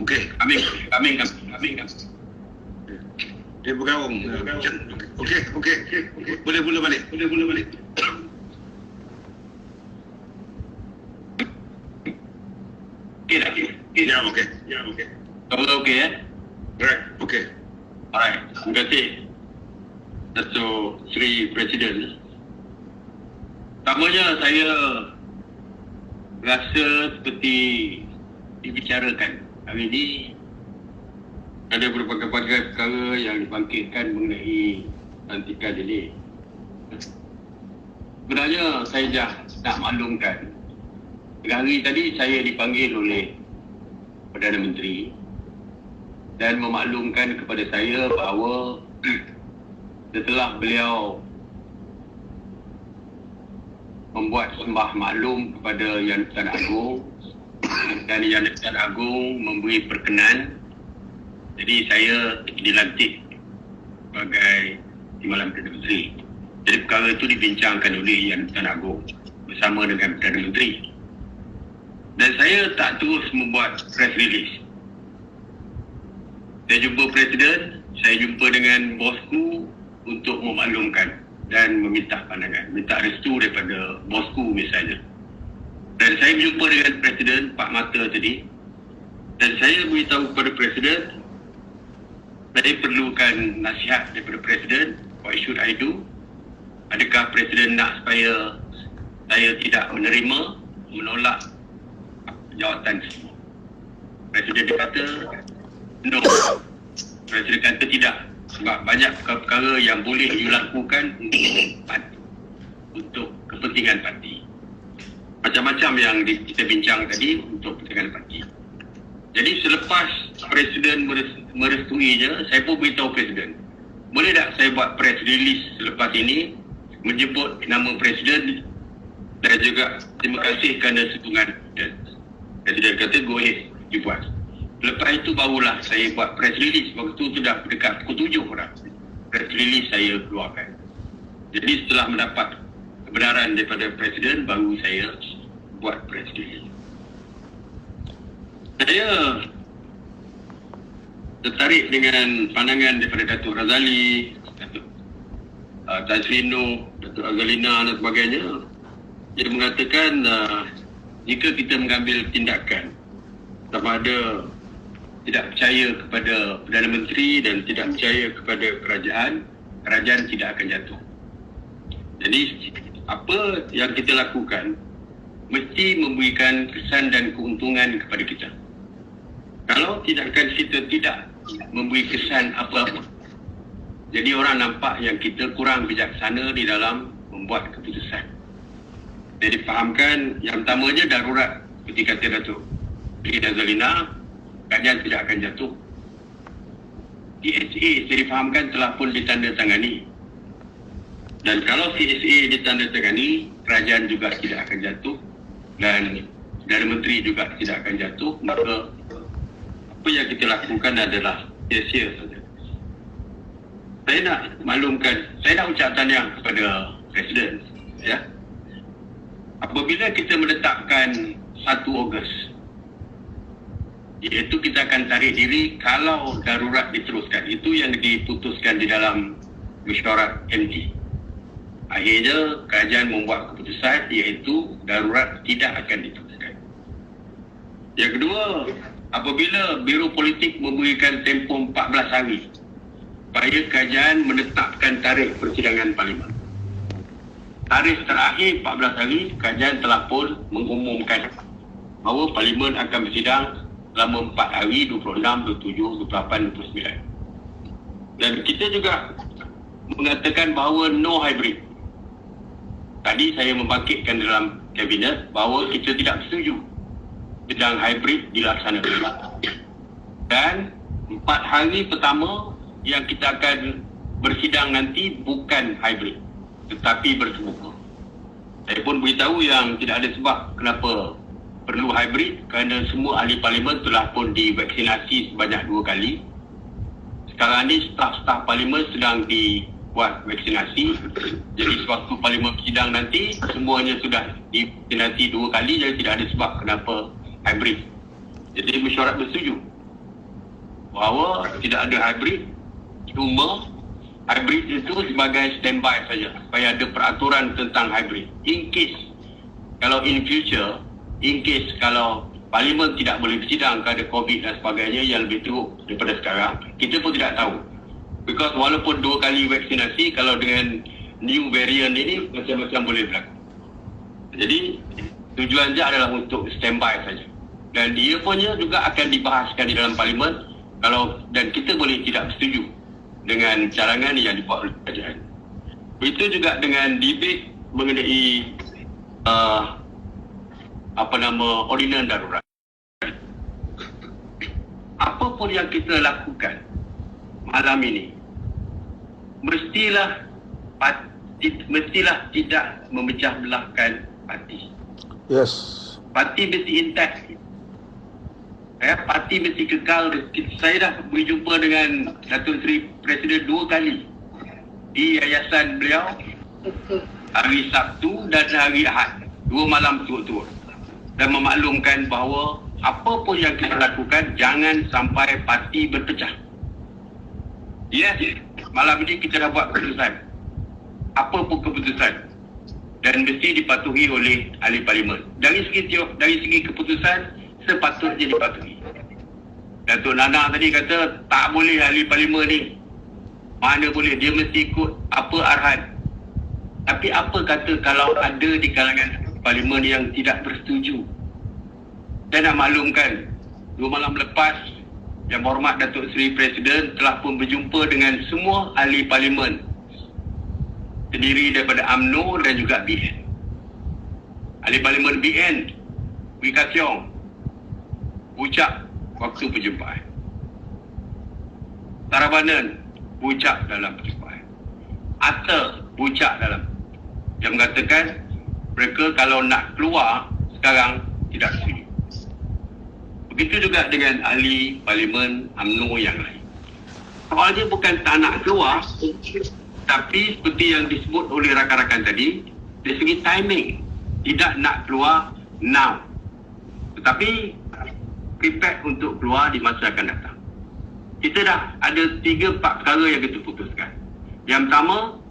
Okey. Amin. Dia bergaung. Okey. Boleh balik. Okey dah. Ya, okey. Kalau okey Right. Okey. Alright. Terima kasih Datuk Seri Presiden. Pertamanya saya rasa seperti dibicarakan hari ini ada berbagai-bagai perkara yang dibangkitkan mengenai pelantikan ini. Sebenarnya saya dah nak maklumkan, hari tadi saya dipanggil oleh Perdana Menteri dan memaklumkan kepada saya bahawa setelah beliau membuat sembah maklum kepada Yang di-Pertuan Agong dan Yang di-Pertuan Agong memberi perkenan, jadi saya dilantik sebagai Timbalan Perdana Menteri. Jadi perkara itu dibincangkan oleh Yang di-Pertuan Agong bersama dengan Perdana Menteri. Dan saya tak terus membuat press release. Saya jumpa Presiden, saya jumpa dengan bosku untuk memaklumkan dan meminta pandangan, minta restu daripada bosku misalnya. Dan saya berjumpa dengan Presiden Pak Mata tadi dan saya beritahu kepada Presiden saya perlukan nasihat daripada Presiden, what should I do? Adakah Presiden nak supaya saya tidak menolak jawatan semua? Presiden dia kata no. Presiden kata tidak, sebab banyak perkara yang boleh you lakukan untuk kepentingan parti. Macam-macam yang kita bincang tadi untuk kepentingan parti. Jadi selepas Presiden merestuinya, saya pun beritahu Presiden, boleh tak saya buat press release selepas ini menyebut nama Presiden dan juga terima kasih kerana sokongan. Presiden kata go ahead, dibuat. Lepas itu barulah saya buat press release. Waktu itu dah dekat pukul 7 dah. Press release saya keluarkan. Jadi setelah mendapat kebenaran daripada Presiden, baru saya buat press release. Saya tertarik dengan pandangan daripada Datuk Razali, Datuk Tan Sri Noh, Datuk Azalina dan sebagainya. Dia mengatakan jika kita mengambil tindakan sama ada tidak percaya kepada Perdana Menteri dan tidak percaya kepada kerajaan tidak akan jatuh. Jadi apa yang kita lakukan mesti memberikan kesan dan keuntungan kepada kita. Kalau tindakan kita tidak memberi kesan apa-apa, jadi orang nampak yang kita kurang bijaksana di dalam membuat keputusan. Jadi fahamkan yang pertamanya darurat, seperti kata Datuk Seri Azalina, kerajaan tidak akan jatuh. CSA saya difahamkan telah pun ditandatangani. Dan kalau CSA ditandatangani, kerajaan juga tidak akan jatuh dan Perdana Menteri juga tidak akan jatuh, maka apa yang kita lakukan adalah sia-sia saja. Saya nak maklumkan, saya nak ucap tahniah kepada Presiden, ya. Apabila kita menetapkan 1 Ogos, iaitu kita akan tarik diri kalau darurat diteruskan. Itu yang diputuskan di dalam mesyuarat MT. Akhirnya kerajaan membuat keputusan iaitu darurat tidak akan diteruskan. Yang kedua, apabila Biro Politik memberikan tempoh 14 hari supaya kerajaan menetapkan tarikh persidangan Parlimen. Tarikh terakhir 14 hari, kerajaan telah pun mengumumkan bahawa Parlimen akan bersidang selama 4 hari, 26, 27, 28, 29. Dan kita juga mengatakan bahawa no hybrid. Tadi saya membangkitkan dalam Kabinet bahawa kita tidak setuju sidang hybrid dilaksanakan. Dan 4 hari pertama yang kita akan bersidang nanti bukan hybrid, tetapi bersemuka. Saya pun beritahu yang tidak ada sebab kenapa perlu hybrid, kerana semua ahli Parlimen telah pun divaksinasi sebanyak 2 kali. Sekarang ni staf-staf Parlimen sedang dibuat vaksinasi. Jadi sewaktu Parlimen bersidang nanti, semuanya sudah divaksinasi 2 kali, jadi tidak ada sebab kenapa hybrid. Jadi mesyuarat bersetuju. bahawa tidak ada hybrid. Cuma hybrid itu sebagai standby saja supaya ada peraturan tentang hybrid. In case kalau in future, in case kalau Parlimen tidak boleh bersidang kerana COVID dan sebagainya yang lebih teruk daripada sekarang, kita pun tidak tahu. Because walaupun 2 kali vaksinasi, kalau dengan new variant ini macam-macam boleh berlaku. Jadi tujuan dia adalah untuk standby saja. Dan dia punya juga akan dibahaskan di dalam Parlimen dan kita boleh tidak setuju dengan carangan yang dibuat oleh kerajaan. Itu juga dengan debate mengenai ordinan darurat. Apa pun yang kita lakukan malam ini, mestilah tidak memecah belahkan parti. Yes. Parti mesti intact. Parti mesti kekal. Saya dah berjumpa dengan Datuk Seri Presiden 2 kali di yayasan beliau, hari Sabtu dan hari Ahad, 2 malam turut-turut, dan memaklumkan bahawa apa pun yang kita lakukan jangan sampai parti berpecah. Yes, malam ini kita dah buat keputusan. Apa pun keputusan, dan mesti dipatuhi oleh ahli Parlimen. Dari segi keputusan sepatutnya dipatuhi. Datuk Nana tadi kata tak boleh ahli Parlimen ni. Mana boleh, dia mesti ikut apa arahan. Tapi apa kata kalau ada di kalangan Parlimen yang tidak bersetuju? Saya nak maklumkan, 2 malam lepas Yang Berhormat Datuk Seri Presiden telah pun berjumpa dengan semua ahli Parlimen, terdiri daripada UMNO dan juga BN. Ahli Parlimen BN, Wee Ka Siong, ucap waktu perjumpaan. Tarabanan, ucap dalam perjumpaan. Atta, ucap dalam. Yang mengatakan mereka kalau nak keluar sekarang tidak setuju. Begitu juga dengan ahli Parlimen UMNO yang lain. Soalnya bukan tak nak keluar, tapi seperti yang disebut oleh rakan-rakan tadi, dari segi timing, tidak nak keluar now, tetapi prepare untuk keluar di masa akan datang. Kita dah ada 3-4 perkara yang kita putuskan. Yang pertama,